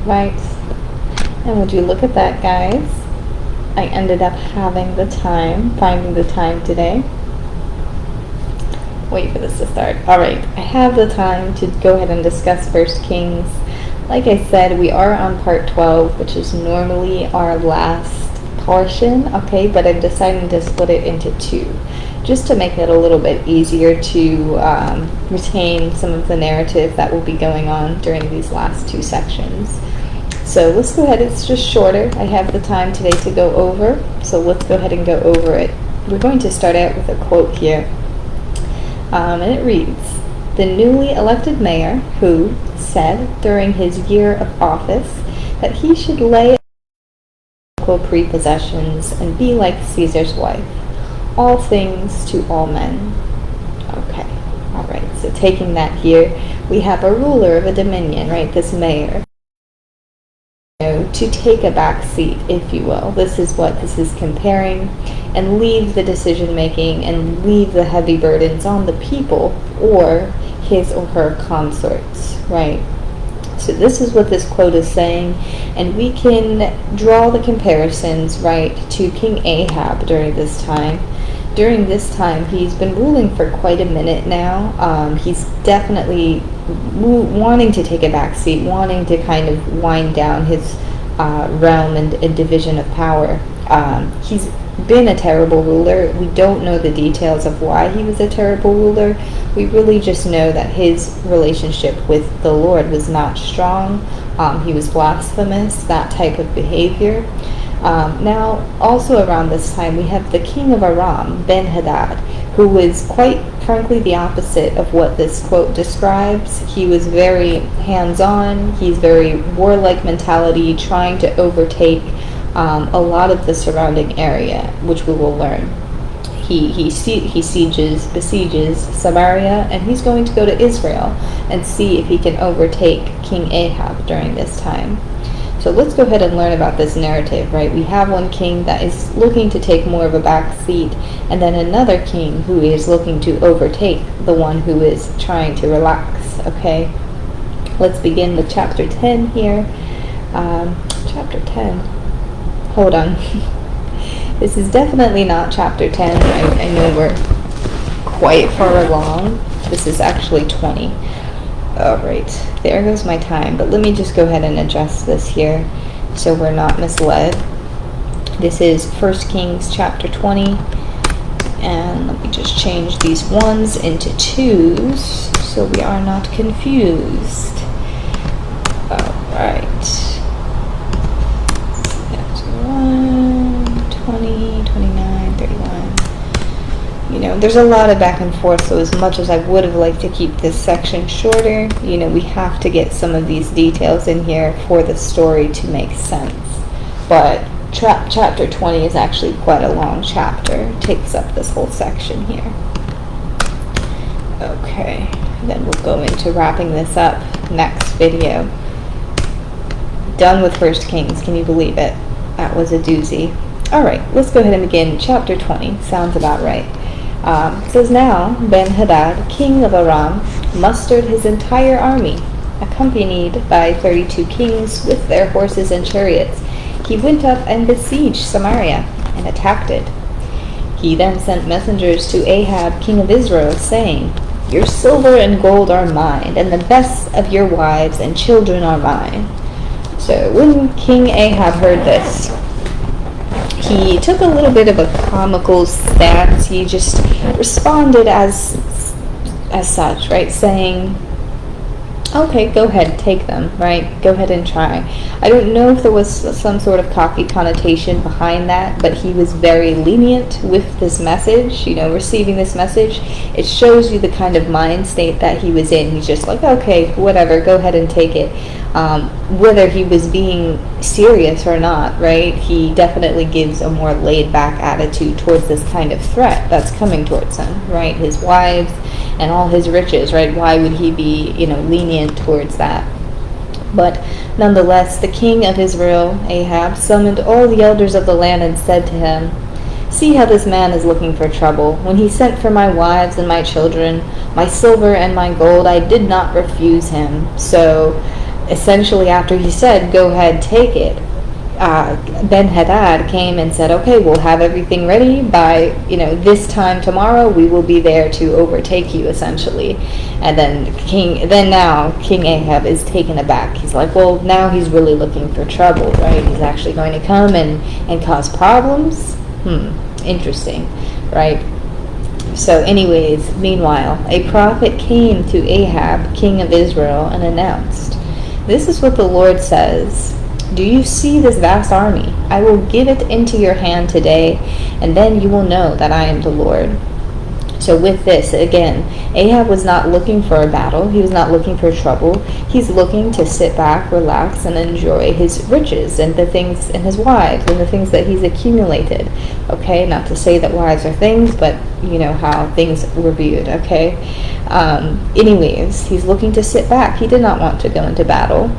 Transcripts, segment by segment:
right? And would you look at that, guys? I ended up finding the time today. Wait for this to start. Alright, I have the time to go ahead and discuss 1 Kings. Like I said, we are on part 12, which is normally our last portion, okay, but I'm deciding to split it into two, just to make it a little bit easier to retain some of the narrative that will be going on during these last two sections. So let's go ahead, it's just shorter. I have the time today to go over, so let's go ahead and go over it. We're going to start out with a quote here, and it reads, "The newly elected mayor, who said during his year of office that he should lay local prepossessions and be like Caesar's wife, all things to all men." Okay, alright, so taking that here, we have a ruler of a dominion, right, this mayor, to take a back seat, if you will. This is what this is comparing, and leave the decision making and leave the heavy burdens on the people or his or her consorts, right? So this is what this quote is saying, and we can draw the comparisons, right, to King Ahab during this time. During this time, he's been ruling for quite a minute now. He's definitely wanting to take a back seat, wanting to kind of wind down his realm and division of power. He's been a terrible ruler. We don't know the details of why he was a terrible ruler. We really just know that his relationship with the Lord was not strong. He was blasphemous, that type of behavior. Now, also around this time, we have the king of Aram, Ben-Hadad, who was quite frankly the opposite of what this quote describes. He was very hands-on. He's very warlike mentality, trying to overtake a lot of the surrounding area, which we will learn. He besieges Samaria, and he's going to go to Israel and see if he can overtake King Ahab during this time. So let's go ahead and learn about this narrative, right? We have one king that is looking to take more of a back seat, and then another king who is looking to overtake the one who is trying to relax, okay? Let's begin with chapter 10 here. Chapter 10. Hold on. This is definitely not chapter 10. I know we're quite far along. This is actually 20. Alright, there goes my time, but let me just go ahead and adjust this here so we're not misled. This is 1 Kings chapter 20, and let me just change these ones into twos so we are not confused. Alright. That's 1, 20, 29, 31. You know, there's a lot of back and forth, so as much as I would have liked to keep this section shorter, you know, we have to get some of these details in here for the story to make sense. But chapter 20 is actually quite a long chapter. It takes up this whole section here. Okay, then we'll go into wrapping this up next video. Done with 1 Kings, can you believe it? That was a doozy. Alright, let's go ahead and begin chapter 20. Sounds about right. It says, "Now Ben-Hadad, king of Aram, mustered his entire army, accompanied by 32 kings with their horses and chariots. He went up and besieged Samaria and attacked it. He then sent messengers to Ahab, king of Israel, saying, 'Your silver and gold are mine, and the best of your wives and children are mine.'" So when King Ahab heard this, he took a little bit of a comical stance. He just responded as such, right, saying, "Okay, go ahead, take them, right? Go ahead and try." I don't know if there was some sort of cocky connotation behind that, but he was very lenient with this message, you know, receiving this message. It shows you the kind of mind state that he was in. He's just like, okay, whatever, go ahead and take it. Whether he was being serious or not, right, he definitely gives a more laid-back attitude towards this kind of threat that's coming towards him, right? His wives and all his riches, right? Why would he be, you know, lenient towards that? But nonetheless, the king of Israel, Ahab, summoned all the elders of the land and said to him, "See how this man is looking for trouble. When he sent for my wives and my children, my silver and my gold, I did not refuse him." So essentially after he said, go ahead, take it, Ben-Hadad came and said, okay, we'll have everything ready by, this time tomorrow. We will be there to overtake you, essentially. And then now King Ahab is taken aback. He's like, well, now he's really looking for trouble, right? He's actually going to come and cause problems. Interesting, right? So anyways, meanwhile, a prophet came to Ahab, king of Israel, and announced, this is what the Lord says. Do you see this vast army? I will give it into your hand today, and then you will know that I am the Lord. So with this, again, Ahab was not looking for a battle. He was not looking for trouble. He's looking to sit back, relax, and enjoy his riches and the things, and his wives, and the things that he's accumulated. Okay, not to say that wives are things, but you know how things were viewed, okay? Anyways, he's looking to sit back. He did not want to go into battle.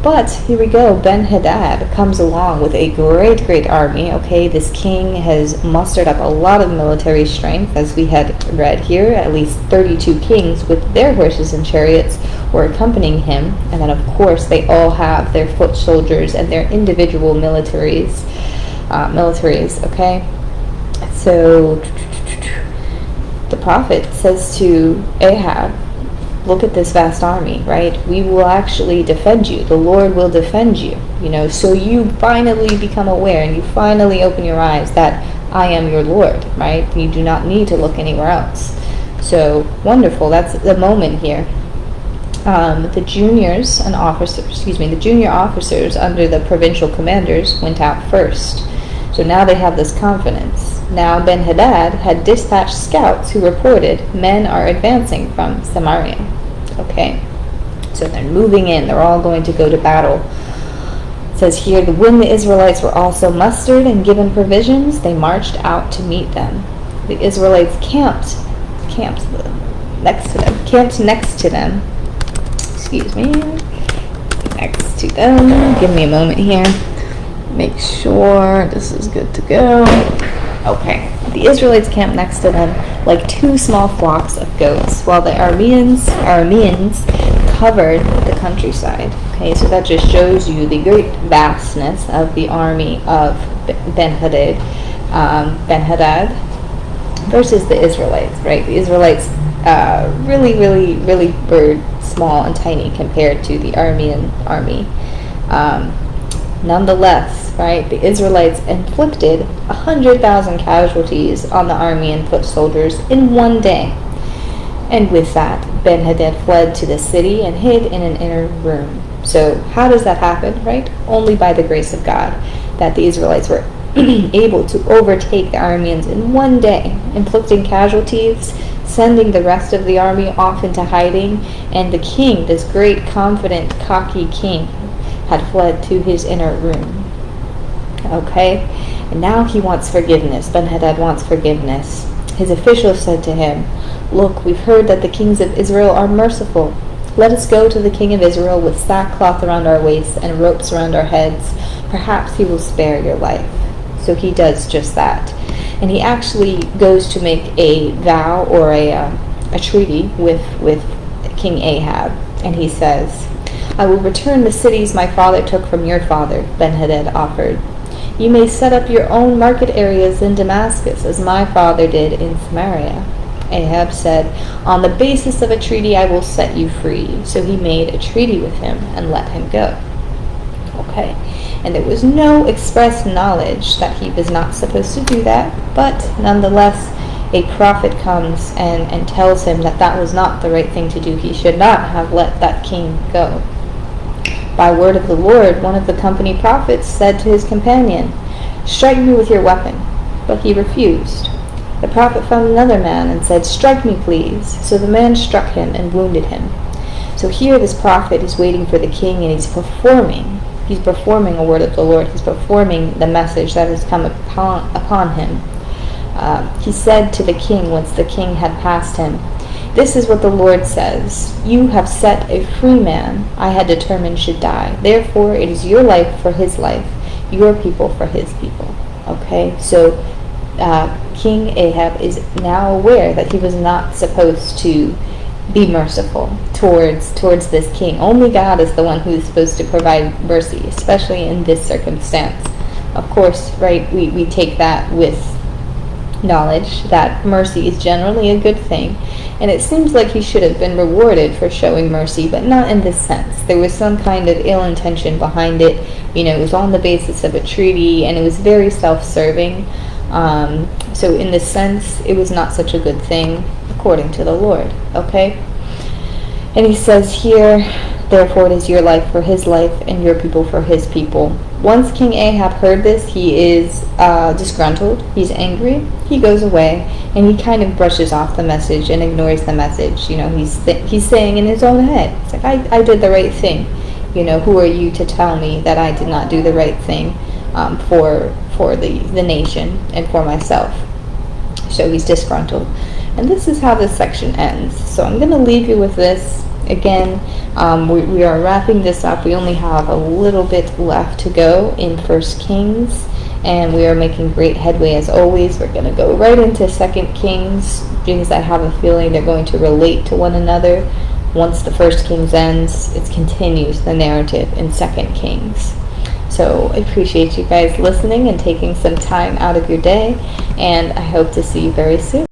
But here we go, Ben-Hadad comes along with a great army, okay? This king has mustered up a lot of military strength, as we had read here. At least 32 kings with their horses and chariots were accompanying him. And then, of course, they all have their foot soldiers and their individual militaries, okay? So the prophet says to Ahab, look at this vast army, right? We will actually defend you. The Lord will defend you, so you finally become aware and you finally open your eyes that I am your Lord, right? You do not need to look anywhere else. So wonderful. That's the moment here. The junior officers under the provincial commanders went out first. So now they have this confidence. Now Ben-Hadad had dispatched scouts who reported men are advancing from Samaria. Okay, so they're moving in. They're all going to go to battle. It says here, when the Israelites were also mustered and given provisions, they marched out to meet them. The Israelites camped next to them. Excuse me. Next to them. Give me a moment here. Make sure this is good to go. Okay, the Israelites camped next to them like two small flocks of goats, while the Arameans covered the countryside. Okay, so that just shows you the great vastness of the army of Ben-Hadad versus the Israelites, right? The Israelites really were small and tiny compared to the Aramean army. Nonetheless, right, the Israelites inflicted 100,000 casualties on the army and foot soldiers in one day. And with that, Ben-Hadad fled to the city and hid in an inner room. So how does that happen, right? Only by the grace of God, that the Israelites were able to overtake the Arameans in one day, inflicting casualties, sending the rest of the army off into hiding, and the king, this great, confident, cocky king, had fled to his inner room. Okay? And now he wants forgiveness. Ben-Hadad wants forgiveness. His officials said to him, look, we've heard that the kings of Israel are merciful. Let us go to the king of Israel with sackcloth around our waists and ropes around our heads. Perhaps he will spare your life. So he does just that. And he actually goes to make a vow or a treaty with King Ahab. And he says, I will return the cities my father took from your father, Ben-Hadad offered. You may set up your own market areas in Damascus, as my father did in Samaria. Ahab said, on the basis of a treaty I will set you free. So he made a treaty with him and let him go. Okay, and there was no express knowledge that he was not supposed to do that, but nonetheless, a prophet comes and tells him that that was not the right thing to do. He should not have let that king go. By word of the Lord, one of the company prophets said to his companion, strike me with your weapon. But he refused. The prophet found another man and said, strike me, please. So the man struck him and wounded him. So here this prophet is waiting for the king, and he's performing a word of the Lord. He's performing the message that has come upon him. He said to the king, once the king had passed him, this is what the Lord says. You have set a free man I had determined should die. Therefore, it is your life for his life, your people for his people. Okay, so King Ahab is now aware that he was not supposed to be merciful towards this king. Only God is the one who is supposed to provide mercy, especially in this circumstance. Of course, right, we take that with knowledge that mercy is generally a good thing, and it seems like he should have been rewarded for showing mercy, but not in this sense. There was some kind of ill intention behind it. It was on the basis of a treaty, and it was very self-serving. So in this sense, it was not such a good thing, according to the Lord, okay? And he says here, therefore it is your life for his life, and your people for his people. Once King Ahab heard this, he is disgruntled, he's angry, he goes away, and he kind of brushes off the message and ignores the message. He's saying in his own head, it's like, I did the right thing. Who are you to tell me that I did not do the right thing for the nation and for myself? So he's disgruntled. And this is how this section ends. So I'm going to leave you with this. Again, we are wrapping this up. We only have a little bit left to go in 1 Kings, and we are making great headway as always. We're going to go right into 2 Kings because I have a feeling they're going to relate to one another. Once the 1 Kings ends, it continues the narrative in 2 Kings. So I appreciate you guys listening and taking some time out of your day, and I hope to see you very soon.